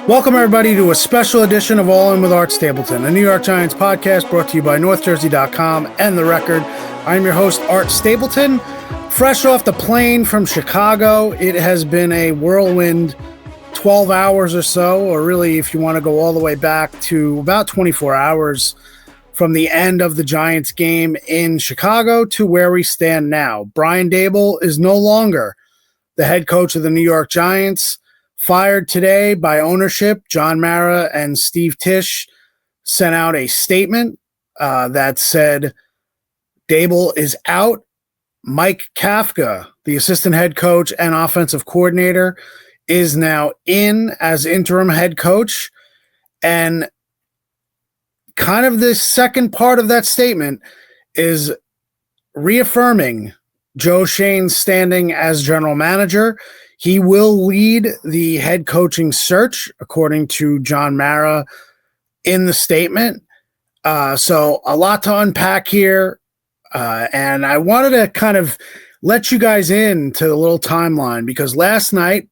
Welcome, everybody, to a special edition of All In with Art Stapleton, a New York Giants podcast brought to you by NorthJersey.com and The Record. I'm your host, Art Stapleton. Fresh off the plane from Chicago, it has been a whirlwind 12 hours or so, or really, if you want to go all the way back to about 24 hours from the end of the Giants game in Chicago to where we stand now. Brian Daboll is no longer the head coach of the New York Giants. Fired today by ownership. John Mara and Steve Tisch sent out a statement that said Daboll is out. Mike Kafka, the assistant head coach and offensive coordinator, is now in as interim head coach. And kind of the second part of that statement is reaffirming Joe Schoen's standing as general manager. He will lead the head coaching search, according to John Mara in the statement. So a lot to unpack here. And I wanted to kind of let you guys into the little timeline because last night,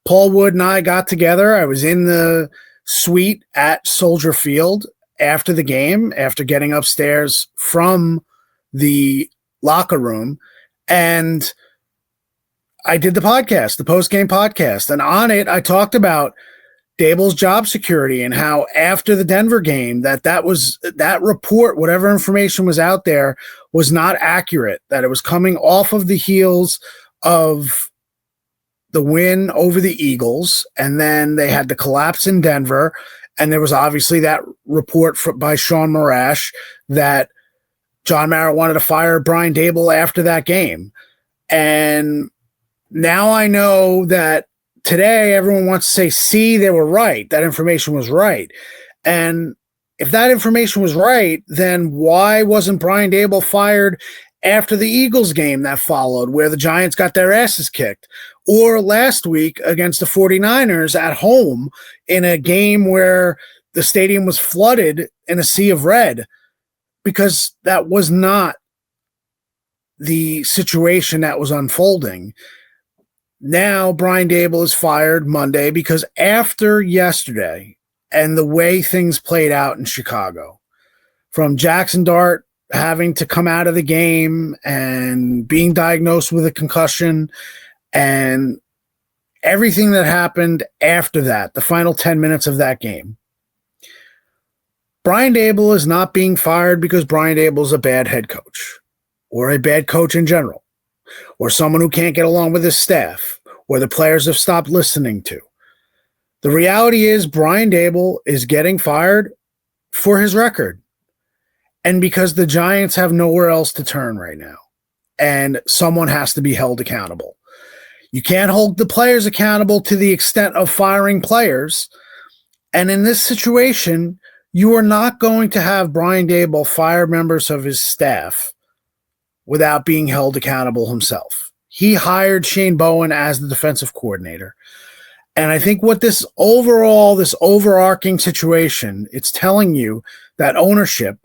Paul Wood and I got together. I was in the suite at Soldier Field after the game, after getting upstairs from the locker room. And I did the podcast, the post-game podcast, and on it, I talked about Daboll's job security and how after the Denver game that report, whatever information was out there, was not accurate, that it was coming off of the heels of the win over the Eagles, and then they had the collapse in Denver, and there was obviously that report by Sean Marash that John Mara wanted to fire Brian Daboll after that game. And now I know that today everyone wants to say, see, they were right. That information was right. And if that information was right, then why wasn't Brian Daboll fired after the Eagles game that followed, where the Giants got their asses kicked? Or last week against the 49ers at home in a game where the stadium was flooded in a sea of red? Because that was not the situation that was unfolding. Now, Brian Daboll is fired Monday because after yesterday and the way things played out in Chicago, from Jackson Dart having to come out of the game and being diagnosed with a concussion and everything that happened after that, the final 10 minutes of that game, Brian Daboll is not being fired because Brian Daboll is a bad head coach or a bad coach in general, or someone who can't get along with his staff, or the players have stopped listening to. The reality is Brian Daboll is getting fired for his record and because the Giants have nowhere else to turn right now, and someone has to be held accountable. You can't hold the players accountable to the extent of firing players, and in this situation, you are not going to have Brian Daboll fire members of his staff without being held accountable himself. He hired Shane Bowen as the defensive coordinator. And I think what this overarching situation, it's telling you that ownership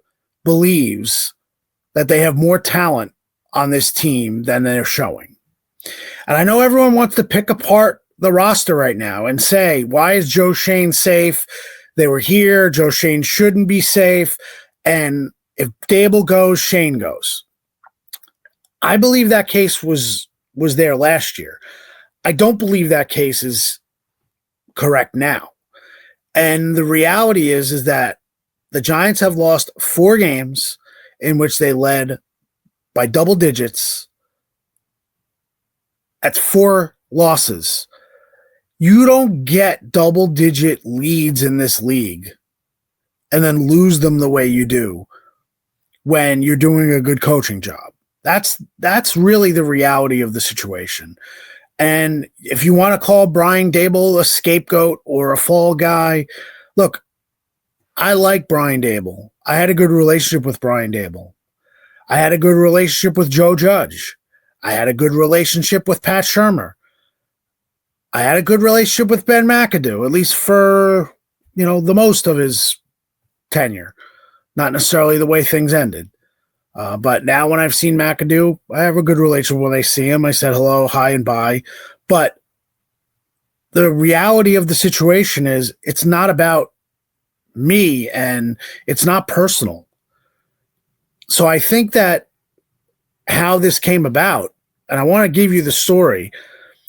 believes that they have more talent on this team than they're showing. And I know everyone wants to pick apart the roster right now and say, why is Joe Schoen safe? They were here. Joe Schoen shouldn't be safe. And if Daboll goes, Schoen goes. I believe that case was there last year. I don't believe that case is correct now. And the reality is that the Giants have lost 4 games in which they led by double digits. That's 4 losses. You don't get double-digit leads in this league and then lose them the way you do when you're doing a good coaching job. That's really the reality of the situation. And if you want to call Brian Daboll a scapegoat or a fall guy, look, I like Brian Daboll. I had a good relationship with Brian Daboll. I had a good relationship with Joe Judge. I had a good relationship with Pat Shurmur. I had a good relationship with Ben McAdoo, at least for, the most of his tenure. Not necessarily the way things ended. But now when I've seen McAdoo, I have a good relationship when I see him. I said hello, hi, and bye. But the reality of the situation is it's not about me and it's not personal. So I think that how this came about, and I want to give you the story.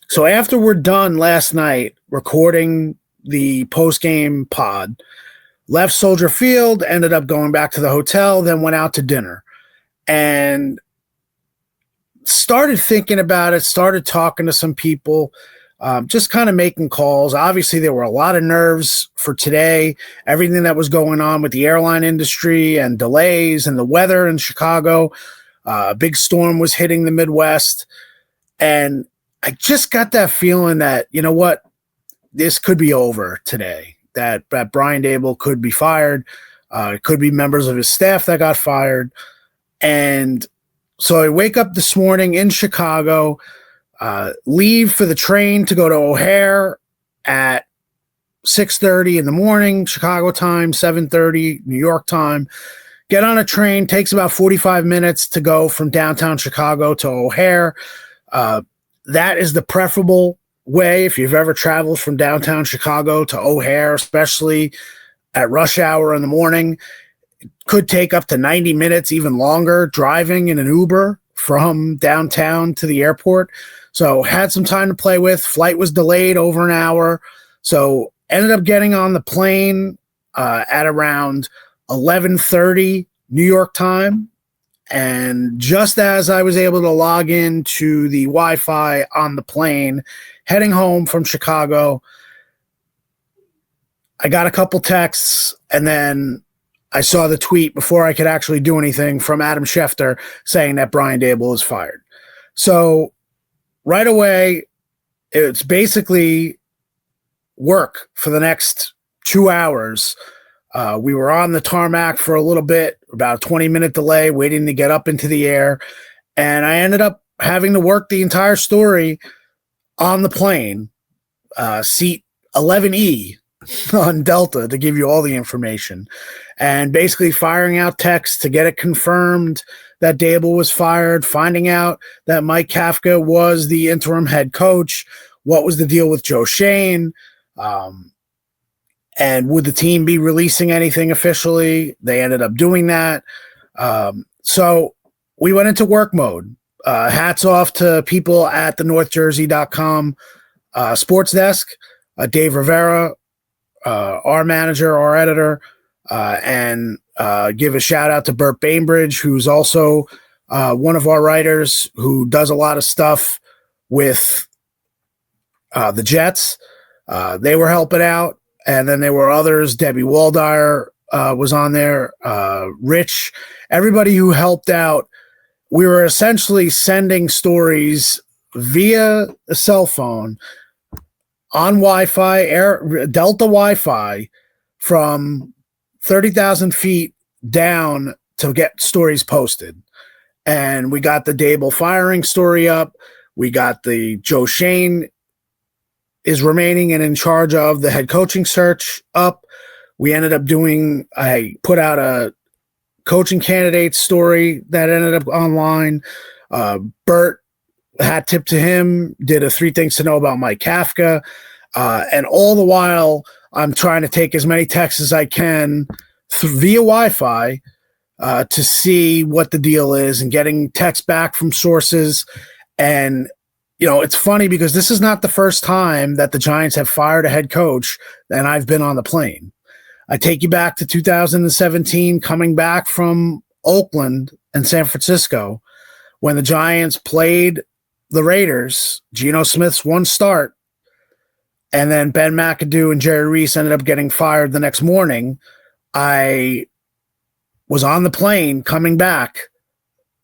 So after we're done last night recording the post-game pod, left Soldier Field, ended up going back to the hotel, then went out to dinner and started thinking about it, started talking to some people, just kind of making calls. Obviously, there were a lot of nerves for today, everything that was going on with the airline industry and delays and the weather in Chicago. A big storm was hitting the Midwest. And I just got that feeling that, you know what, this could be over today, that Brian Daboll could be fired. It could be members of his staff that got fired. And so I wake up this morning in Chicago, leave for the train to go to O'Hare at 6:30 in the morning, Chicago time, 7:30, New York time. Get on a train, takes about 45 minutes to go from downtown Chicago to O'Hare. That is the preferable way if you've ever traveled from downtown Chicago to O'Hare, especially at rush hour in the morning. It could take up to 90 minutes, even longer, driving in an Uber from downtown to the airport. So had some time to play with. Flight was delayed over an hour. So ended up getting on the plane at around 11:30 New York time. And just as I was able to log into the Wi-Fi on the plane, heading home from Chicago, I got a couple texts, and then I saw the tweet before I could actually do anything from Adam Schefter saying that Brian Daboll is fired. So right away, it's basically work for the next 2 hours. We were on the tarmac for a little bit, about a 20-minute delay, waiting to get up into the air. And I ended up having to work the entire story on the plane, seat 11E on Delta, to give you all the information. And basically firing out texts to get it confirmed that Daboll was fired, finding out that Mike Kafka was the interim head coach, what was the deal with Joe Shane, and would the team be releasing anything officially? They ended up doing that. So we went into work mode. Hats off to people at the NorthJersey.com sports desk, Dave Rivera, our manager, our editor, and give a shout out to Burt Bainbridge, who's also one of our writers who does a lot of stuff with the Jets. They were helping out. And then there were others. Debbie Waldire was on there. Rich, everybody who helped out. We were essentially sending stories via a cell phone on Wi-Fi, Delta Wi-Fi, from 30,000 feet down to get stories posted. And we got the Daboll firing story up. We got the Joe Shane is remaining and in charge of the head coaching search up. We ended up I put out a coaching candidate story that ended up online. Bert, hat tip to him, did a 3 things to know about Mike Kafka. And all the while, I'm trying to take as many texts as I can via Wi-Fi to see what the deal is, and getting texts back from sources. And you know, it's funny because this is not the first time that the Giants have fired a head coach and I've been on the plane. I take you back to 2017, coming back from Oakland and San Francisco, when the Giants played the Raiders. Geno Smith's one start, and then Ben McAdoo and Jerry Reese ended up getting fired the next morning. I was on the plane coming back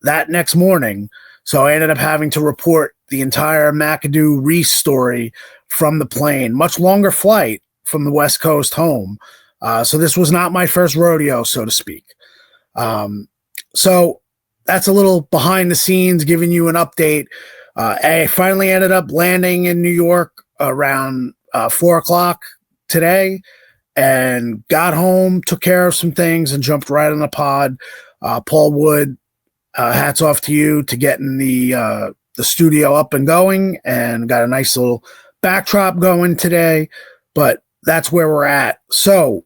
that next morning, so I ended up having to report the entire McAdoo Reese story from the plane. Much longer flight from the West Coast home. So this was not my first rodeo, so to speak. So that's a little behind the scenes, giving you an update. I finally ended up landing in New York around 4 o'clock today, and got home, took care of some things, and jumped right on the pod. Paul Wood, hats off to you to getting the studio up and going, and got a nice little backdrop going today, but that's where we're at. So,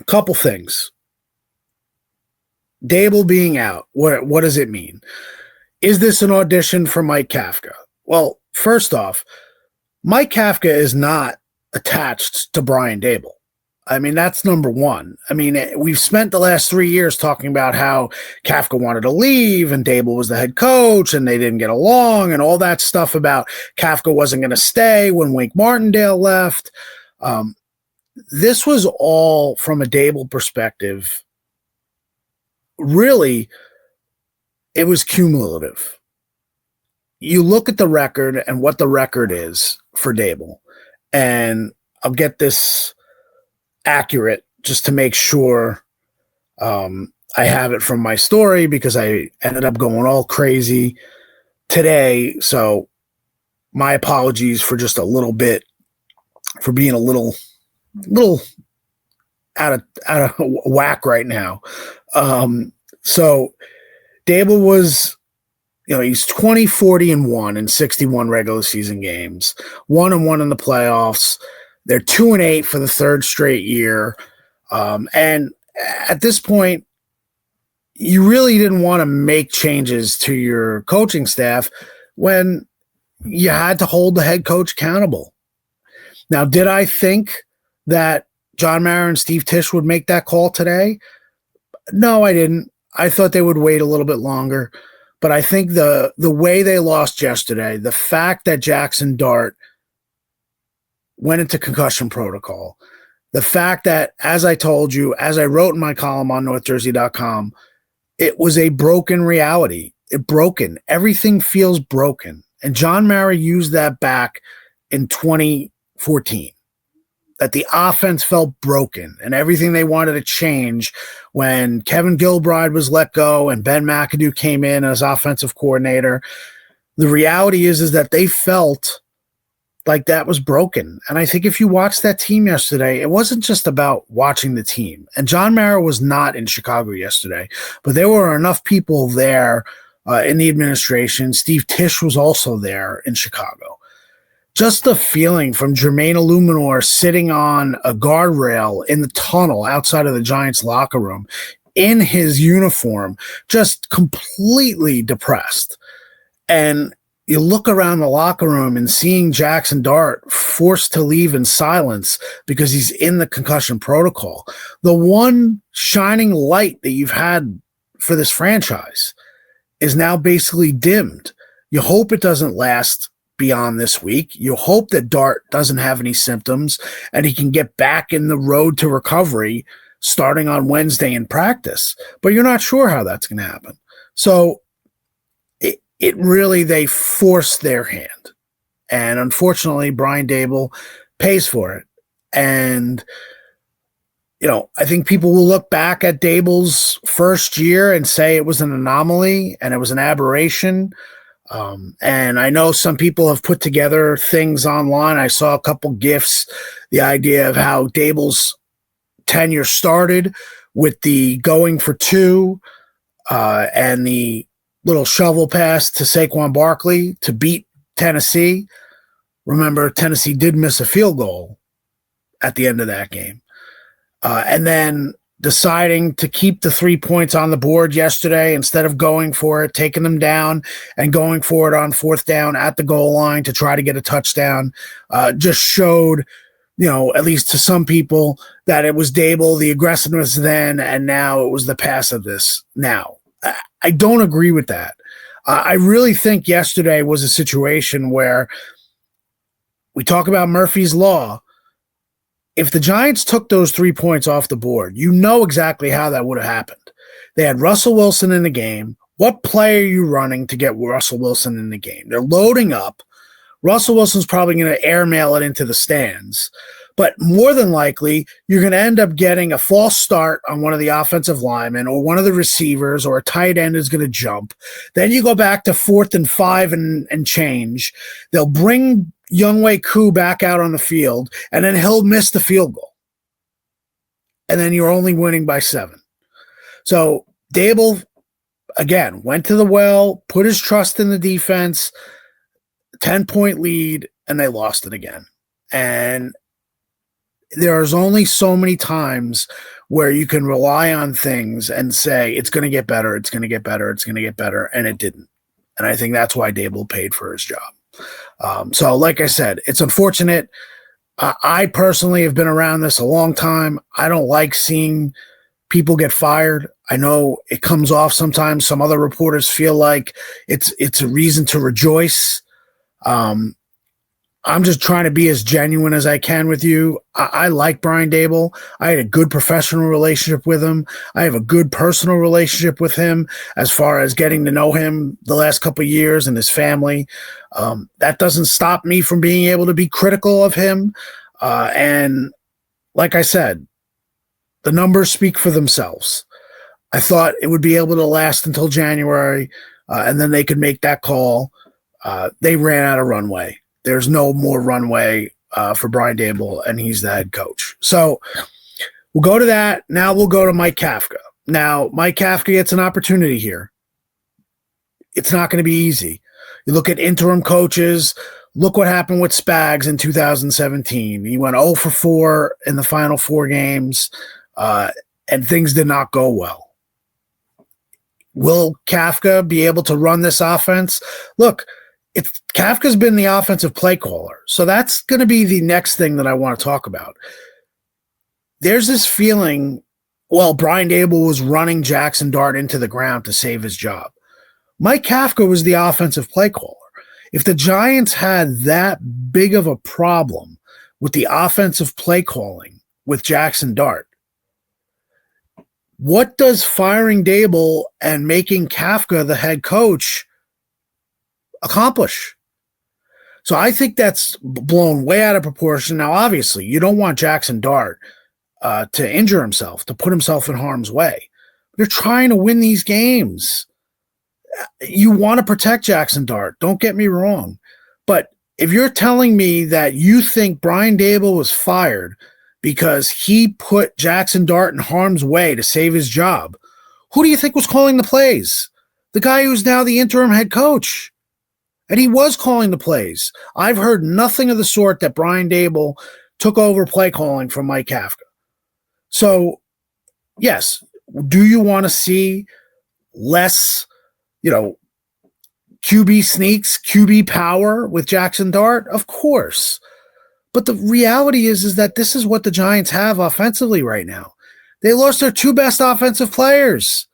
a couple things. Daboll being out, what does it mean? Is this an audition for Mike Kafka? Well, first off, Mike Kafka is not attached to Brian Daboll. I mean, that's number one. I mean, we've spent the last 3 years talking about how Kafka wanted to leave and Daboll was the head coach and they didn't get along and all that stuff about Kafka wasn't going to stay when Wink Martindale left. This was all from a Daboll perspective. Really, it was cumulative. You look at the record and what the record is for Daboll, and I'll get this accurate just to make sure I have it from my story because I ended up going all crazy today. So my apologies for just a little bit, for being a little out of whack right now. So Daboll was, he's 20, 40, and 1 in 61 regular season games, 1-1 in the playoffs. They're 2-8 for the third straight year. And at this point, you really didn't want to make changes to your coaching staff when you had to hold the head coach accountable. Now, did I think that John Mara and Steve Tisch would make that call today? No, I didn't. I thought they would wait a little bit longer. But I think the way they lost yesterday, the fact that Jackson Dart went into concussion protocol, the fact that, as I told you, as I wrote in my column on NorthJersey.com, it was a broken reality. Everything feels broken. And John Mara used that back in 2014, that the offense felt broken and everything they wanted to change when Kevin Gilbride was let go and Ben McAdoo came in as offensive coordinator. The reality is that they felt like that was broken. And I think if you watched that team yesterday, it wasn't just about watching the team. And John Mara was not in Chicago yesterday, but there were enough people there in the administration. Steve Tisch was also there in Chicago. Just the feeling from Jermaine Illuminor sitting on a guardrail in the tunnel outside of the Giants locker room in his uniform, just completely depressed. And you look around the locker room and seeing Jackson Dart forced to leave in silence because he's in the concussion protocol. The one shining light that you've had for this franchise is now basically dimmed. You hope it doesn't last beyond this week. You hope that Dart doesn't have any symptoms and he can get back in the road to recovery starting on Wednesday in practice. But you're not sure how that's going to happen. So it really, they forced their hand. And unfortunately, Brian Daboll pays for it. And, I think people will look back at Daboll's first year and say it was an anomaly and it was an aberration. And I know some people have put together things online. I saw a couple GIFs, the idea of how Daboll's tenure started with the going for two and the little shovel pass to Saquon Barkley to beat Tennessee. Remember, Tennessee did miss a field goal at the end of that game. And then deciding to keep the 3 points on the board yesterday instead of going for it, taking them down and going for it on fourth down at the goal line to try to get a touchdown, just showed, at least to some people, that it was Daboll, the aggressiveness then, and now it was the passiveness now. I don't agree with that. I really think yesterday was a situation where we talk about Murphy's Law. If the Giants took those 3 points off the board, you know exactly how that would have happened. They had Russell Wilson in the game. What play are you running to get Russell Wilson in the game? They're loading up. Russell Wilson's probably going to airmail it into the stands. But more than likely, you're going to end up getting a false start on one of the offensive linemen or one of the receivers, or a tight end is going to jump. Then you go back to 4th and 5 and change. They'll bring Younghoe Koo back out on the field, and then he'll miss the field goal. And then you're only winning by 7. So Daboll, again, went to the well, put his trust in the defense, 10-point lead, and they lost it again. And there's only so many times where you can rely on things and say, it's going to get better, it's going to get better, it's going to get better, and it didn't. And I think that's why Daboll paid for his job. So like I said, it's unfortunate. I personally have been around this a long time. I don't like seeing people get fired. I know it comes off sometimes. Some other reporters feel like it's a reason to rejoice. I'm just trying to be as genuine as I can with you. I like Brian Daboll. I had a good professional relationship with him. I have a good personal relationship with him as far as getting to know him the last couple of years and his family. That doesn't stop me from being able to be critical of him. And like I said, the numbers speak for themselves. I thought it would be able to last until January, and then they could make that call. They ran out of runway. There's no more runway for Brian Daboll, and he's the head coach. So we'll go to that. Now we'll go to Mike Kafka. Now, Mike Kafka gets an opportunity here. It's not going to be easy. You look at interim coaches. Look what happened with Spags in 2017. He went 0 for 4 in the final 4 games, and things did not go well. Will Kafka be able to run this offense? Look, Kafka's been the offensive play caller, so that's going to be the next thing that I want to talk about. There's this feeling, well, Brian Daboll was running Jackson Dart into the ground to save his job. Mike Kafka was the offensive play caller. If the Giants had that big of a problem with the offensive play calling with Jackson Dart, what does firing Daboll and making Kafka the head coach accomplish? So I think that's blown way out of proportion. Now, obviously, you don't want Jackson Dart to injure himself, to put himself in harm's way. You're trying to win these games. You want to protect Jackson Dart. Don't get me wrong. But if you're telling me that you think Brian Daboll was fired because he put Jackson Dart in harm's way to save his job, who do you think was calling the plays? The guy who's now the interim head coach. And he was calling the plays. I've heard nothing of the sort that Brian Daboll took over play calling from Mike Kafka. So, yes, do you want to see less, QB sneaks, QB power with Jackson Dart? Of course. But the reality is that this is what the Giants have offensively right now. They lost their 2 best offensive players.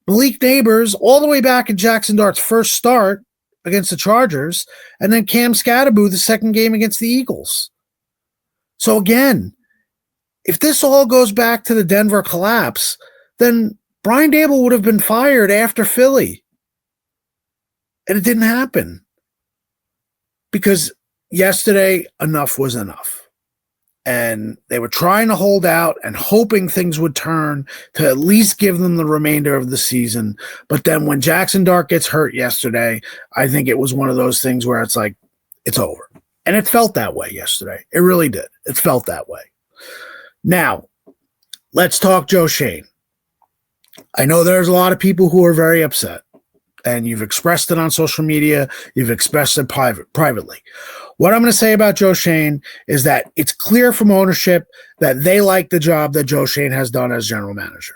Malik Neighbors, all the way back in Jackson Dart's first start against the Chargers, and then Cam Scatterbo the second game against the Eagles. So again, if this all goes back to the Denver collapse, then Brian Daboll would have been fired after Philly. And it didn't happen. Because yesterday, enough was enough. And they were trying to hold out and hoping things would turn to at least give them the remainder of the season. But then when Jackson Dart gets hurt yesterday, I think it was one of those things where it's like, it's over. And it felt that way yesterday. It really did. It felt that way. Now, let's talk Joe Schoen. I know there's a lot of people who are very upset. And you've expressed it on social media. You've expressed it privately. What I'm going to say about Joe Schoen is that it's clear from ownership that they like the job that Joe Schoen has done as general manager.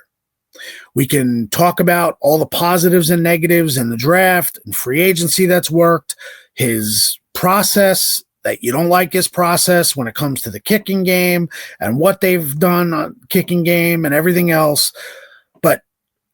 We can talk about all the positives and negatives in the draft and free agency that's worked, his process, that you don't like his process when it comes to the kicking game and what they've done on kicking game and everything else. But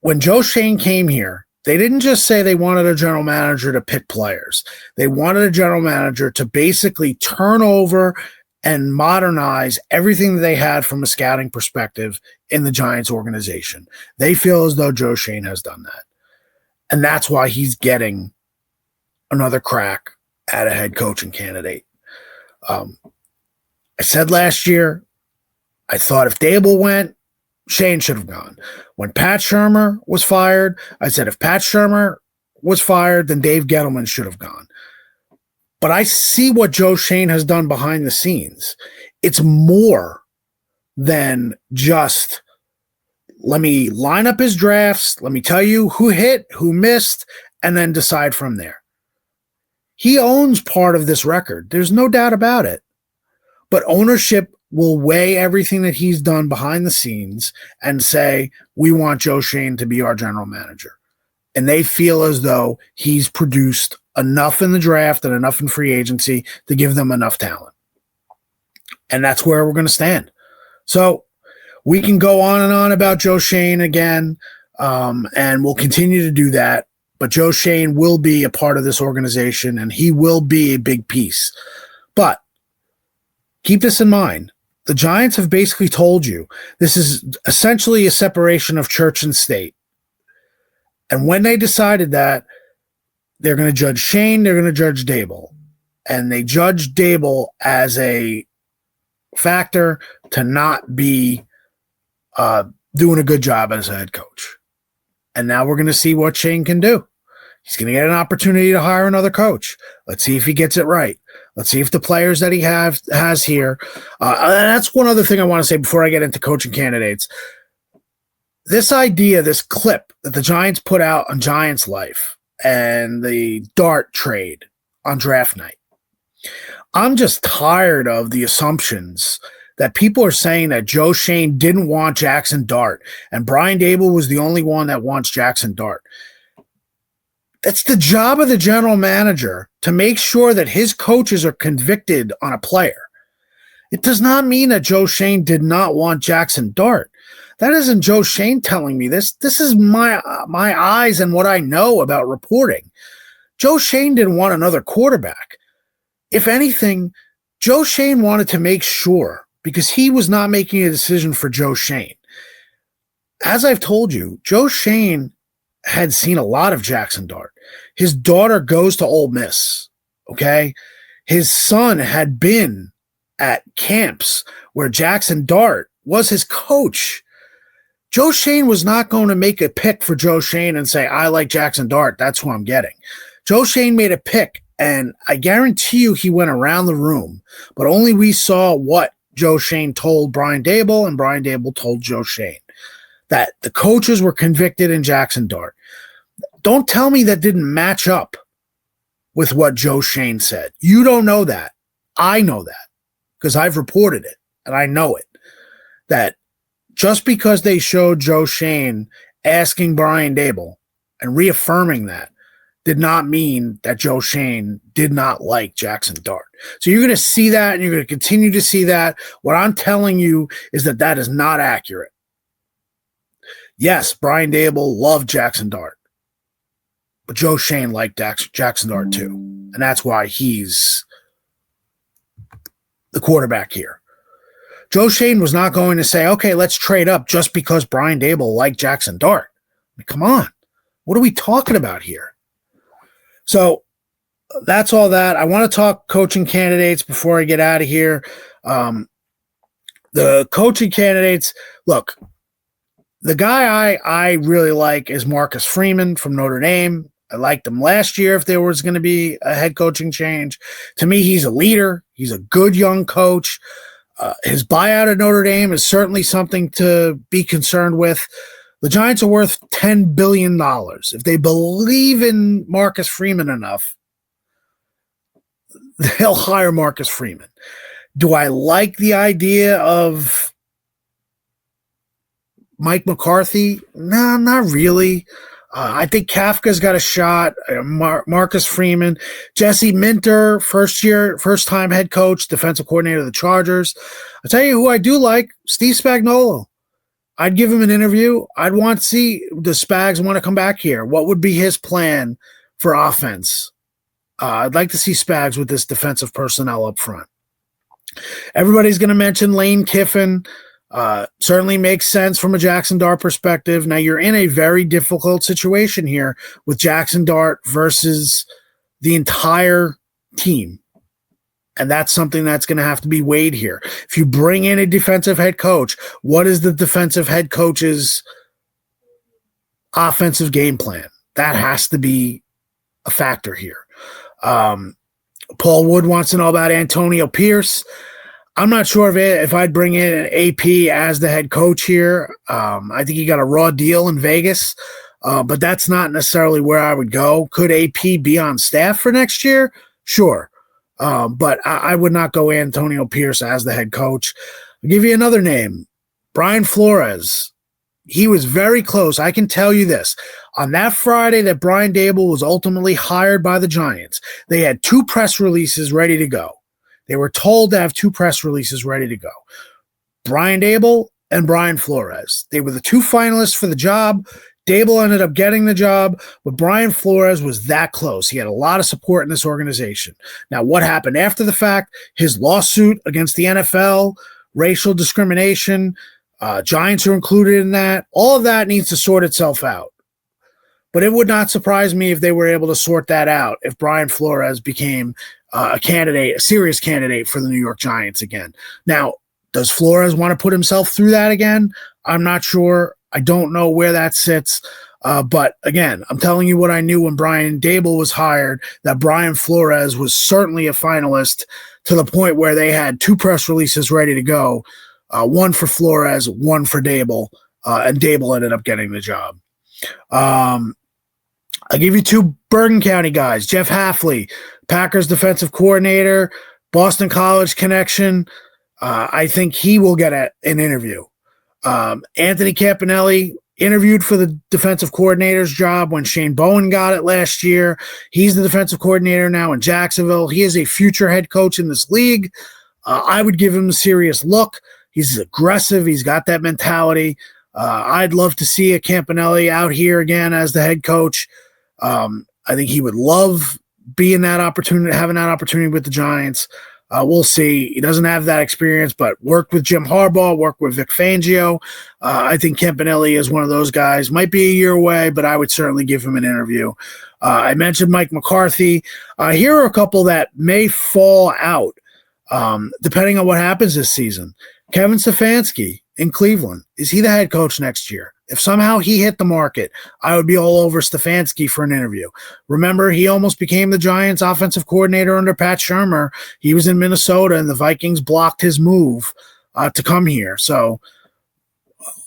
when Joe Schoen came here, they didn't just say they wanted a general manager to pick players. They wanted a general manager to basically turn over and modernize everything that they had from a scouting perspective in the Giants organization. They feel as though Joe Schoen has done that. And that's why he's getting another crack at a head coaching candidate. I said last year, I thought if Daboll went, Schoen should have gone. When Pat Shurmur was fired, I said if Pat Shurmur was fired, then Dave Gettleman should have gone. But I see what Joe Schoen has done behind the scenes. It's more than just let me line up his drafts, let me tell you who hit, who missed, and then decide from there. He owns part of this record. There's no doubt about it. But ownership will weigh everything that he's done behind the scenes and say, we want Joe Schoen to be our general manager. And they feel as though he's produced enough in the draft and enough in free agency to give them enough talent. And that's where we're going to stand. So we can go on and on about Joe Schoen again, and we'll continue to do that. But Joe Schoen will be a part of this organization, and he will be a big piece. But keep this in mind. The Giants have basically told you this is essentially a separation of church and state. And when they decided that, they're going to judge Schoen, they're going to judge Daboll. And they judged Daboll as a factor to not be doing a good job as a head coach. And now we're going to see what Schoen can do. He's going to get an opportunity to hire another coach. Let's see if he gets it right. Let's see if the players that he has here. And that's one other thing I want to say before I get into coaching candidates. This idea, this clip that the Giants put out on Giants Life and the Dart trade on draft night. I'm just tired of the assumptions that people are saying that Joe Schoen didn't want Jackson Dart and Brian Daboll was the only one that wants Jackson Dart. It's the job of the general manager to make sure that his coaches are convicted on a player. It does not mean that Joe Schoen did not want Jackson Dart. That isn't Joe Schoen telling me this. This is my eyes and what I know about reporting. Joe Schoen didn't want another quarterback. If anything, Joe Schoen wanted to make sure, because he was not making a decision for Joe Schoen. As I've told you, Joe Schoen had seen a lot of Jackson Dart. His daughter goes to Ole Miss, okay? His son had been at camps where Jackson Dart was his coach. Joe Schoen was not going to make a pick for Joe Schoen and say, I like Jackson Dart, that's who I'm getting. Joe Schoen made a pick, and I guarantee you he went around the room, but only we saw what Joe Schoen told Brian Daboll and Brian Daboll told Joe Schoen, that the coaches were convicted in Jackson Dart. Don't tell me that didn't match up with what Joe Schoen said. You don't know that. I know that because I've reported it and I know it. That just because they showed Joe Schoen asking Brian Daboll and reaffirming that did not mean that Joe Schoen did not like Jackson Dart. So you're going to see that and you're going to continue to see that. What I'm telling you is that that is not accurate. Yes, Brian Daboll loved Jackson Dart, but Joe Schoen liked Jackson Dart too, and that's why he's the quarterback here. Joe Schoen was not going to say, okay, let's trade up just because Brian Daboll liked Jackson Dart. I mean, come on. What are we talking about here? So that's all that. I want to talk coaching candidates before I get out of here. The coaching candidates, look, the guy I really like is Marcus Freeman from Notre Dame. I liked him last year if there was going to be a head coaching change. To me, he's a leader. He's a good young coach. His buyout at Notre Dame is certainly something to be concerned with. The Giants are worth $10 billion. If they believe in Marcus Freeman enough, they'll hire Marcus Freeman. Do I like the idea of Mike McCarthy? No, not really. I think Kafka's got a shot. Marcus Freeman, Jesse Minter, first-time head coach, defensive coordinator of the Chargers. I'll tell you who I do like, Steve Spagnuolo. I'd give him an interview. I'd want to see, does Spags want to come back here? What would be his plan for offense? I'd like to see Spags with this defensive personnel up front. Everybody's going to mention Lane Kiffin. Certainly makes sense from a Jackson Dart perspective. Now, you're in a very difficult situation here with Jackson Dart versus the entire team. And that's something that's going to have to be weighed here. If you bring in a defensive head coach, what is the defensive head coach's offensive game plan? That has to be a factor here. Paul Wood wants to know about Antonio Pierce. I'm not sure if I'd bring in an AP as the head coach here. I think he got a raw deal in Vegas, but that's not necessarily where I would go. Could AP be on staff for next year? Sure. But I would not go Antonio Pierce as the head coach. I'll give you another name, Brian Flores. He was very close. I can tell you this. On that Friday that Brian Daboll was ultimately hired by the Giants, they had 2 press releases ready to go. They were told to have 2 press releases ready to go. Brian Daboll and Brian Flores. They were the 2 finalists for the job. Daboll ended up getting the job, but Brian Flores was that close. He had a lot of support in this organization. Now, what happened after the fact? His lawsuit against the NFL, racial discrimination, Giants are included in that. All of that needs to sort itself out. But it would not surprise me if they were able to sort that out if Brian Flores became a serious candidate for the New York Giants again. Now, does Flores want to put himself through that again? I'm not sure. I don't know where that sits. But again, I'm telling you what I knew when Brian Daboll was hired, that Brian Flores was certainly a finalist to the point where they had 2 press releases ready to go. One for Flores, one for Daboll, and Daboll ended up getting the job. I'll give you 2 Bergen County guys. Jeff Hafley, Packers defensive coordinator, Boston College connection. I think he will get an interview. Anthony Campanelli interviewed for the defensive coordinator's job when Shane Bowen got it last year. He's the defensive coordinator now in Jacksonville. He is a future head coach in this league. I would give him a serious look. He's aggressive. He's got that mentality. I'd love to see a Campanelli out here again as the head coach. I think he would love having that opportunity with the Giants. We'll see. He doesn't have that experience, but worked with Jim Harbaugh, worked with Vic Fangio. I think Campanelli is one of those guys. Might be a year away, but I would certainly give him an interview. I mentioned Mike McCarthy. Here are a couple that may fall out depending on what happens this season. Kevin Stefanski in Cleveland. Is he the head coach next year? If somehow he hit the market, I would be all over Stefanski for an interview. Remember, he almost became the Giants' offensive coordinator under Pat Shurmur. He was in Minnesota, and the Vikings blocked his move to come here. So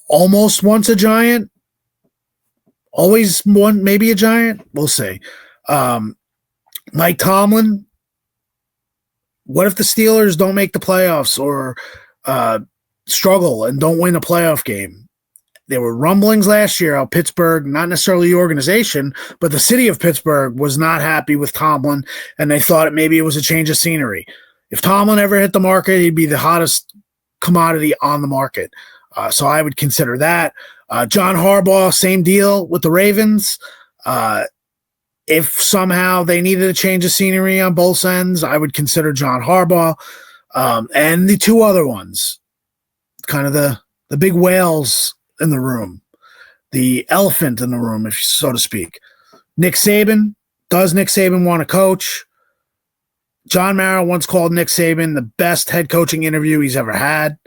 almost once a Giant, always one, maybe a Giant. We'll see. Mike Tomlin. What if the Steelers don't make the playoffs or struggle and don't win a playoff game? There were rumblings last year how Pittsburgh, not necessarily the organization, but the city of Pittsburgh was not happy with Tomlin, and they thought maybe it was a change of scenery. If Tomlin ever hit the market, he'd be the hottest commodity on the market. So I would consider that. John Harbaugh, same deal with the Ravens. If somehow they needed a change of scenery on both ends, I would consider John Harbaugh. And the 2 other ones, kind of the big whales in the room, the elephant in the room, if so to speak. Nick Saban. Does Nick Saban want to coach? John Mara once called Nick Saban the best head coaching interview he's ever had.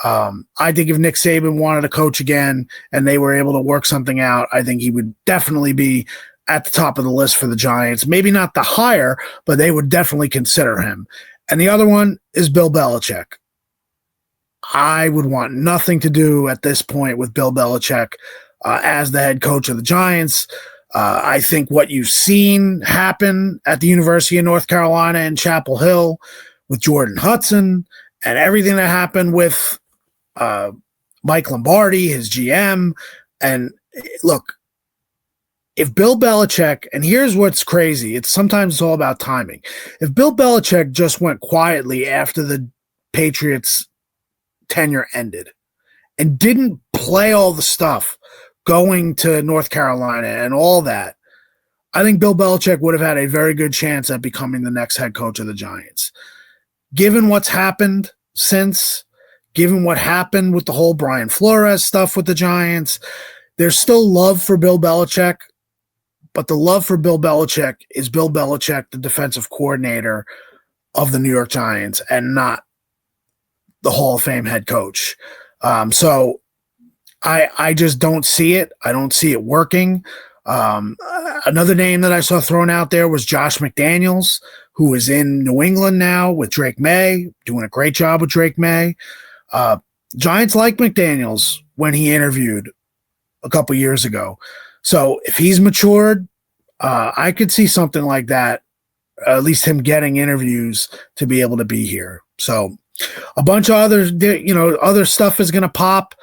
I think if Nick Saban wanted to coach again and they were able to work something out, I think he would definitely be at the top of the list for the Giants. Maybe not the hire, but they would definitely consider him. And the other one is Bill Belichick. I would want nothing to do at this point with Bill Belichick as the head coach of the Giants. I think what you've seen happen at the University of North Carolina in Chapel Hill with Jordan Hudson and everything that happened with Mike Lombardi, his GM. And look, if Bill Belichick, and here's what's crazy, sometimes it's all about timing. If Bill Belichick just went quietly after the Patriots' tenure ended and didn't play all the stuff going to North Carolina and all that, I think Bill Belichick would have had a very good chance at becoming the next head coach of the Giants. Given what's happened since, given what happened with the whole Brian Flores stuff with the Giants, there's still love for Bill Belichick, but the love for Bill Belichick is Bill Belichick, the defensive coordinator of the New York Giants, and not the Hall of Fame head coach. So I just don't see it. I don't see it working. Another name that I saw thrown out there was Josh McDaniels, who is in New England now with Drake May, doing a great job with Drake May. Giants like McDaniels when he interviewed a couple years ago. So if he's matured, I could see something like that at least him getting interviews to be able to be here. So a bunch of other stuff is going to pop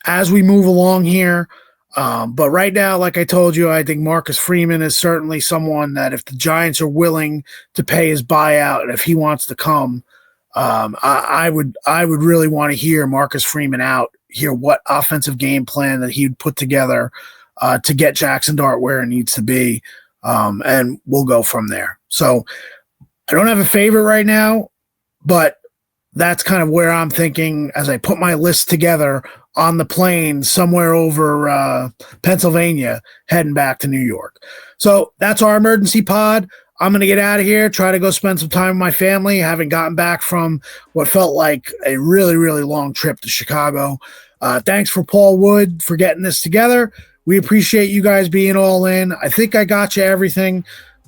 as we move along here. But right now, like I told you, I think Marcus Freeman is certainly someone that if the Giants are willing to pay his buyout and if he wants to come, I would really want to hear Marcus Freeman out, hear what offensive game plan that he'd put together to get Jackson Dart where it needs to be, and we'll go from there. So I don't have a favorite right now, but that's kind of where I'm thinking as I put my list together on the plane somewhere over Pennsylvania, heading back to New York. So that's our emergency pod. I'm going to get out of here, try to go spend some time with my family. I haven't gotten back from what felt like a really, really long trip to Chicago. Thanks for Paul Wood for getting this together. We appreciate you guys being all in. I think I got you everything.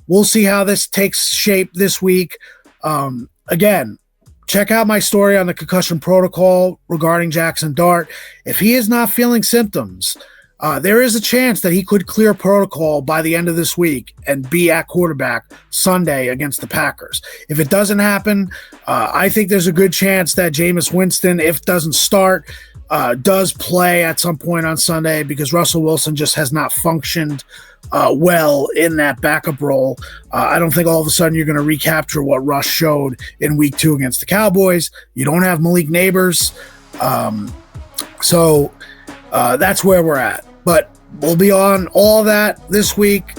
We'll see how this takes shape this week. Again, check out my story on the concussion protocol regarding Jackson Dart. If he is not feeling symptoms, there is a chance that he could clear protocol by the end of this week and be at quarterback Sunday against the Packers. If it doesn't happen, I think there's a good chance that Jameis Winston, if doesn't start, does play at some point on Sunday because Russell Wilson just has not functioned well in that backup role. I don't think all of a sudden you're going to recapture what Russ showed in week 2 against the Cowboys. You don't have Malik Neighbors. So that's where we're at. But we'll be on all that this week.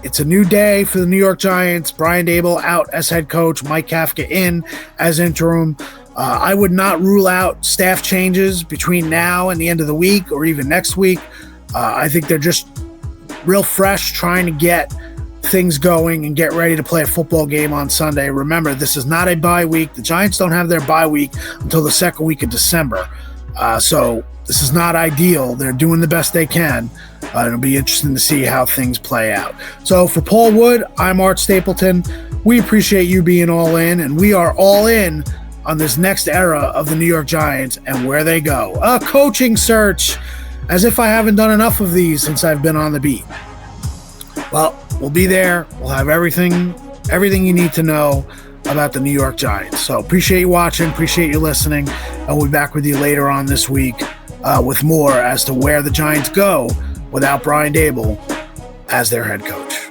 It's a new day for the New York Giants. Brian Daboll out as head coach, Mike Kafka in as interim. I would not rule out staff changes between now and the end of the week or even next week. I think they're just real fresh, trying to get things going and get ready to play a football game on Sunday. Remember, this is not a bye week. The Giants don't have their bye week until the second week of December. So this is not ideal. They're doing the best they can. It'll be interesting to see how things play out. So for Paul Wood, I'm Art Stapleton. We appreciate you being all in, and we are all in on this next era of the New York Giants and where they go. A coaching search, as if I haven't done enough of these since I've been on the beat. Well, we'll be there. We'll have everything you need to know about the New York Giants. So appreciate you watching, appreciate you listening, and we'll be back with you later on this week with more as to where the Giants go without Brian Daboll as their head coach.